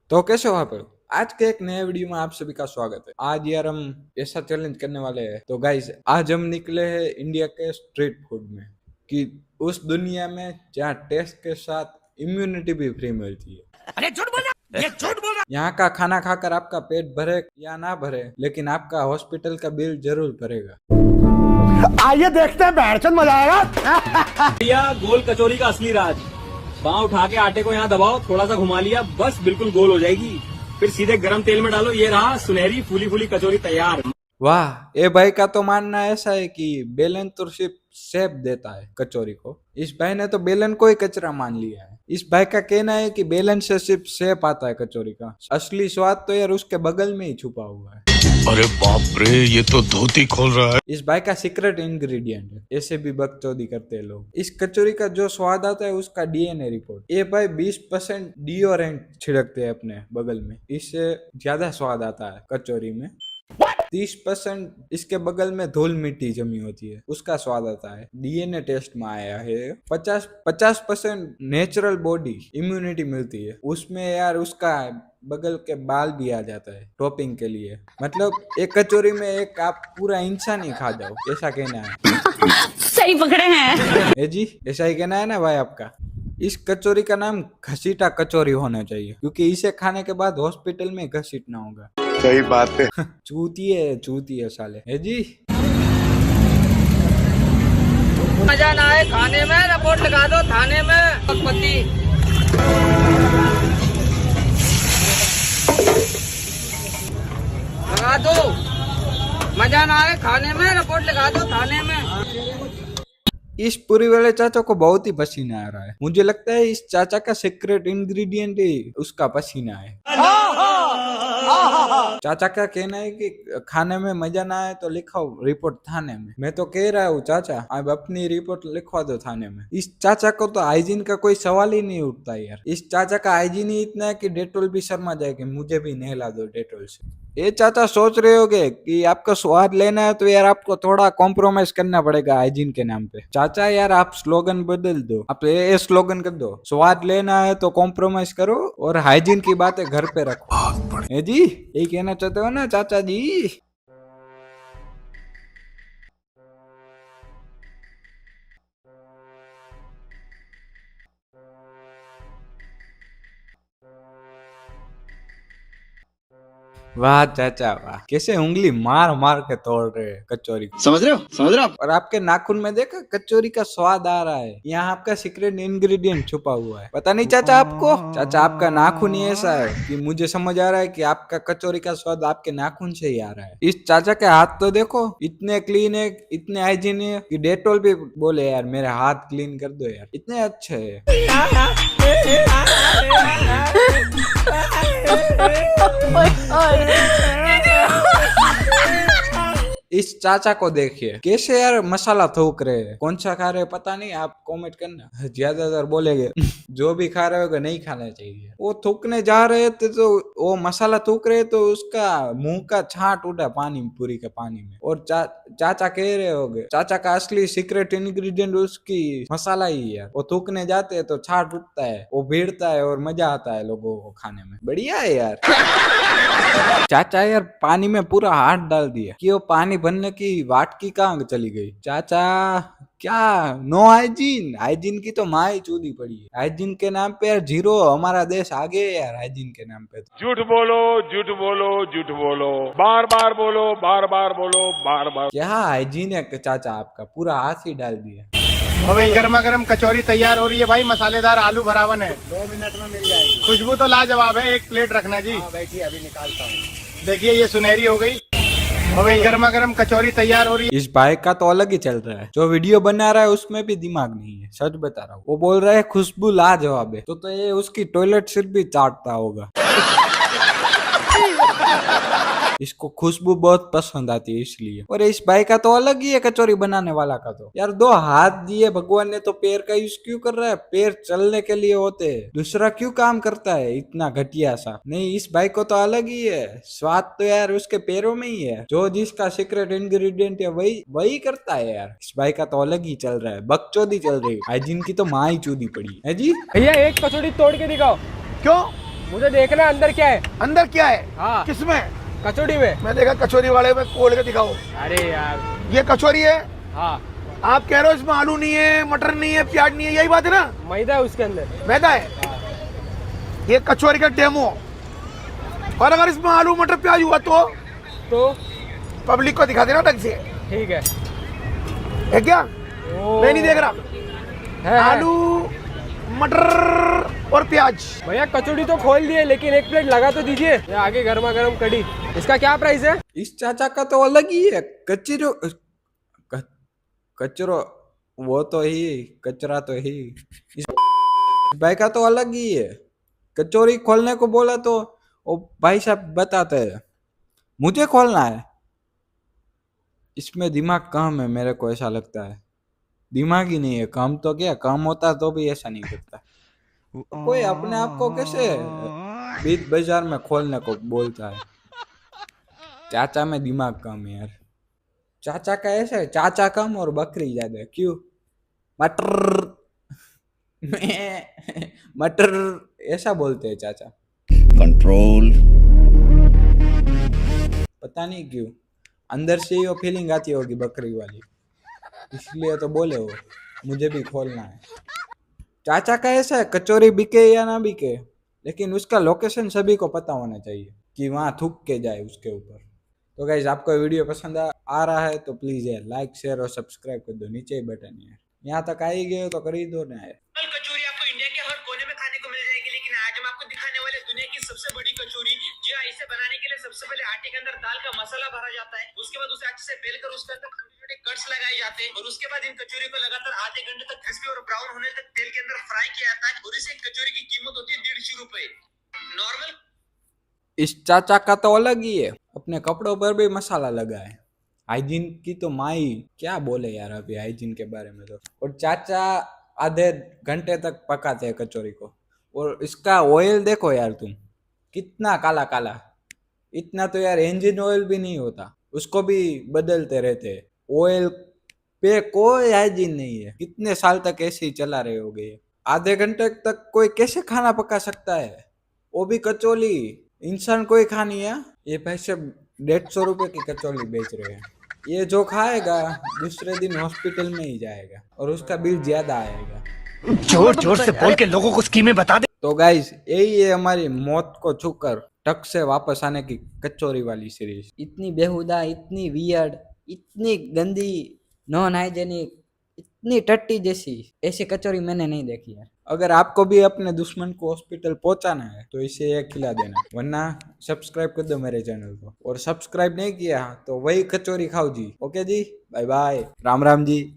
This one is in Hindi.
तो कैसे हो आप? आज के एक नए वीडियो में आप सभी का स्वागत है। आज यार हम ऐसा चैलेंज करने वाले हैं। तो गाइस आज हम निकले हैं इंडिया के स्ट्रीट फूड में, कि उस दुनिया में जहाँ टेस्ट के साथ इम्यूनिटी भी फ्री मिलती है। अरे झूठ बोल रहा, ये झूठ बोल रहा। यहाँ का खाना खाकर आपका पेट भरे या ना भरे, लेकिन आपका हॉस्पिटल का बिल जरूर भरेगा। आइए देखते हैं, बैठचंद मजा आएगा। भैया गोल कचौरी का असली राज, पाँव उठा के आटे को यहाँ दबाओ, थोड़ा सा घुमा लिया, बस बिल्कुल गोल हो जाएगी। फिर सीधे गरम तेल में डालो, ये रहा सुनहरी फूली फूली कचौरी तैयार। वाह, ये भाई का तो मानना ऐसा है कि बेलन तो सिर्फ शेप देता है कचौरी को। इस भाई ने तो बेलन को ही कचरा मान लिया है। इस भाई का कहना है कि बेलन से सिर्फ शेप आता है कचौरी का, असली स्वाद तो यार उसके बगल में ही छुपा हुआ है। अरे बाप रे, ये तो धोती खोल रहा है। इस भाई का सीक्रेट इंग्रेडिएंट है। ऐसे भी बकचोदी करते हैं लोग। इस कचौरी का जो स्वाद आता है उसका डीएनए रिपोर्ट। ये भाई 20% डिओरेंट छिड़कते हैं अपने बगल में, इससे ज्यादा स्वाद आता है कचौरी में। 30% इसके बगल में धूल मिट्टी जमी होती है, उसका स्वाद आता है। डीएनए टेस्ट में आया है 50% नेचुरल बॉडी इम्यूनिटी मिलती है उसमें। यार उसका बगल के बाल भी आ जाता है टॉपिंग के लिए। मतलब एक कचौरी में एक आप पूरा इंसान ही खा जाओ, ऐसा कहना है। सही पकड़े हैं। ए जी, ऐसा ही कहना है ना भाई आपका। इस कचौरी का नाम घसीटा कचौरी होना चाहिए, क्योंकि इसे खाने के बाद हॉस्पिटल में घसीटना होगा। सही बात है। चूती है साले। है जी, मजा ना आए खाने में, रिपोर्ट लगा दो थाने में। पति लगा दो, मजा ना आए खाने में, रिपोर्ट लगा दो थाने में। इस पूरी वाले चाचा को बहुत ही पसीना आ रहा है। मुझे लगता है इस चाचा का सीक्रेट इंग्रेडिएंट ही उसका पसीना है। चाचा का कहना है कि खाने में मजा ना आए तो लिखाओ रिपोर्ट थाने में। मैं तो कह रहा हूँ चाचा, अब अपनी रिपोर्ट लिखवा दो थाने में। इस चाचा को तो हाइजीन का कोई सवाल ही नहीं उठता यार। इस चाचा का हाइजीन ही इतना है कि डेटोल भी शर्मा जाए कि मुझे भी नहला दो डेटोल से। ये चाचा सोच रहे होगे कि आपका स्वाद लेना है तो यार आपको थोड़ा कॉम्प्रोमाइज करना पड़ेगा हाइजीन के नाम पे। चाचा यार आप स्लोगन बदल दो, आप ये स्लोगन कर दो, स्वाद लेना है तो कॉम्प्रोमाइज करो और हाइजीन की बातें घर पे रखो। है जी, यही कहना चाहते हो ना चाचा जी? वाह चाचा वाह, कैसे उंगली मार मार के तोड़ रहे हैं कचौरी को। समझ रहे हो? और आपके नाखून में देखा कचौरी का स्वाद आ रहा है। यहाँ आपका सीक्रेट इंग्रेडिएंट छुपा हुआ है। पता नहीं चाचा आपको? चाचा आपका नाखून ही ऐसा है कि मुझे समझ आ रहा है कि आपका कचौरी का स्वाद आपके नाखून से ही आ रहा है। इस चाचा के हाथ तो देखो, इतने क्लीन है, इतने हाइजीन है कि डेटोल भी बोले यार मेरे हाथ क्लीन कर दो यार, इतने अच्छे है। इस चाचा को देखिए कैसे यार मसाला थूक रहे हैं। कौन सा खा रहे हैं पता नहीं, आप कमेंट करना। ज्यादातर बोलेंगे जो भी खा रहे होगा नहीं खाना चाहिए। वो थूकने जा रहे थे तो वो मसाला थूक रहे तो उसका मुंह का छांट उठा पानी में, पूरी के पानी में। और चाचा कह रहे होगे चाचा का असली सीक्रेट इंग्रेडिएंट उसकी मसाला ही है। वो थूकने जाते हैं तो छांट उठता है, वो भीड़ता है और मजा आता है लोगों को खाने में। बढ़िया है यार। चाचा यार पानी में पूरा हाथ डाल दिया कि वो पानी बनने की वाटकी कहाँ चली गई। चाचा क्या नो हाइजीन? हाइजीन की तो माँ ही चूदी पड़ी है। हाइजीन के नाम पे यार जीरो, हमारा देश आगे है यार हाइजीन के नाम पे। झूठ बोलो, झूठ बोलो, झूठ बोलो, बार बार बोलो, बार बार बोलो, बार बार। क्या हाइजीन है चाचा आपका, पूरा हाथ ही डाल दिया। भाई गर्मा गर्म कचौरी तैयार हो रही है भाई, मसालेदार आलू भरावन है। 2 मिनट में मिल जाएगी। खुशबू तो लाजवाब है, एक प्लेट रखना जी। बैठिए अभी निकालता हूँ। देखिए ये सुनहरी हो गई। भाई गर्मा गर्म कचौरी तैयार हो रही है। इस भाई का तो अलग ही चल रहा है। जो वीडियो बना रहा है उसमें भी दिमाग नहीं है, सच बता रहा हूँ। वो बोल रहा है खुशबू लाजवाब है, तो ये उसकी टॉयलेट सीट भी चाटता होगा। इसको खुशबू बहुत पसंद आती है इसलिए। और इस भाई का तो अलग ही है कचौरी बनाने वाला का तो। यार 2 हाथ दिए भगवान ने तो पैर का यूज क्यों कर रहा है? पैर चलने के लिए होते हैं, दूसरा क्यों काम करता है इतना घटिया सा? नहीं, इस भाई को तो अलग ही है। स्वाद तो यार उसके पैरों में ही है। जो जिसका सीक्रेट इंग्रेडिएंट है वही करता है यार। इस भाई का तो अलग ही चल रहा है, बकचोदी चल रही है। हाइजीन की तो माँ ही चूदी पड़ी है जी। भैया एक कचौड़ी तोड़ के दिखाओ। क्यों? मुझे देखना है अंदर क्या है। अंदर क्या है? हाँ। किसमें? कचौड़ी में। मैं देखा कचौरी वाले में, खोल के दिखाओ। अरे यार। ये कचौरी है? हाँ। आप कह रहे हो इसमें आलू नहीं है, मटर नहीं है, प्याज नहीं है, यही बात है ना? मैदा है उसके अंदर। मैदा है? ये कचौरी का डेमो। और अगर इसमें आलू मटर प्याज हुआ तो पब्लिक को दिखा देना ढंग से। ठीक है। है क्या? ओ। मैं नहीं देख रहा। है। आलू मटर और प्याज। भैया कचौड़ी तो खोल दिए, लेकिन एक प्लेट लगा तो दीजिए। ये आगे गर्मा गर्म कड़ी, इसका क्या प्राइस है? इस चाचा का तो अलग ही है। कचरो वो तो ही, कचरा तो ही। इस भाई का तो अलग ही है। कचौरी खोलने को बोला तो वो भाई साहब बताते हैं मुझे खोलना है। इसमें दिमाग कम है, मेरे को ऐसा लगता है। दिमाग ही नहीं है, काम तो क्या, काम होता तो भी ऐसा नहीं करता। कोई अपने आप को कैसे बीच बाजार में खोलने को बोलता है। चाचा में दिमाग कम है यार। चाचा का ऐसा है, चाचा कम और बकरी ज्यादा। क्यों? मटर मटर ऐसा बोलते हैं चाचा। कंट्रोल। पता नहीं क्यों, अंदर से ही वो फीलिंग आती होगी बकरी वाली, इसलिए तो बोले वो मुझे भी खोलना है। चाचा का ऐसा है, कचौरी बिके या ना बिके, लेकिन उसका लोकेशन सभी को पता होना चाहिए कि वहाँ थूक के जाए उसके ऊपर। तो गाइज आपको वीडियो पसंद आ रहा है तो प्लीज यार लाइक शेयर और सब्सक्राइब कर दो, नीचे ही बटन है। यहाँ तक आ ही गए हो तो कर ही दो ना यार। कचौरी आपको इंडिया के हर कोने में खाने को मिल जाएगी, लेकिन आज हम आपको दिखाने वाले दुनिया की सबसे बड़ी कचौरी। जी हाँ, इसे बनाने के लिए सबसे पहले आटे के अंदर दाल का मसाला भरा जाता है। उसके बाद उसे अच्छे से बेलकर उसके अंदर छोटे छोटे कट्स लगाए जाते हैं, और उसके बाद इन कचौरी को लगातार आधे घंटे तक क्रिस्पी और ब्राउन होने तक तेल के अंदर फ्राई किया जाता है। और इस एक कचौरी की कीमत होती है 150 रुपए। नॉर्मल इस चाचा का तो अलग ही है, अपने कपड़ों पर भी मसाला लगा है। हाइजीन की तो माई क्या बोले यार अभी हाइजीन के बारे में तो। और चाचा आधे घंटे तक पकाते हैं कचौरी को। और इसका ऑयल देखो यार तुम, कितना काला काला। इतना तो यार इंजन ऑयल भी नहीं होता, उसको भी बदलते रहते हैं। ऑयल पे कोई हाइजीन नहीं है। कितने साल तक ऐसे ही चला रहे होगे। आधे घंटे तक कोई कैसे खाना पका सकता है, वो भी कचौली। इंसान कोई खानी है। ये पैसे 150 रुपए की कचौली बेच रहे हैं। ये जो खाएगा दूसरे दिन हॉस्पिटल में ही जाएगा और उसका बिल ज्यादा आएगा। जोर जोर से बोल के लोगों को स्कीमें बता दे। तो गाइस यही है हमारी मौत को छूकर टक से वापस आने की कचौरी वाली सीरीज। इतनी बेहुदा, इतनी वियर्ड, इतनी गंदी, नॉन हाइजेनिक, इतनी टट्टी जैसी ऐसी कचौरी मैंने नहीं देखी है। अगर आपको भी अपने दुश्मन को हॉस्पिटल पहुंचाना है तो इसे एक खिला देना, वरना सब्सक्राइब कर दो मेरे चैनल को। और सब्सक्राइब नहीं किया तो वही कचौरी खाओ जी। ओके जी, बाय बाय, राम राम जी।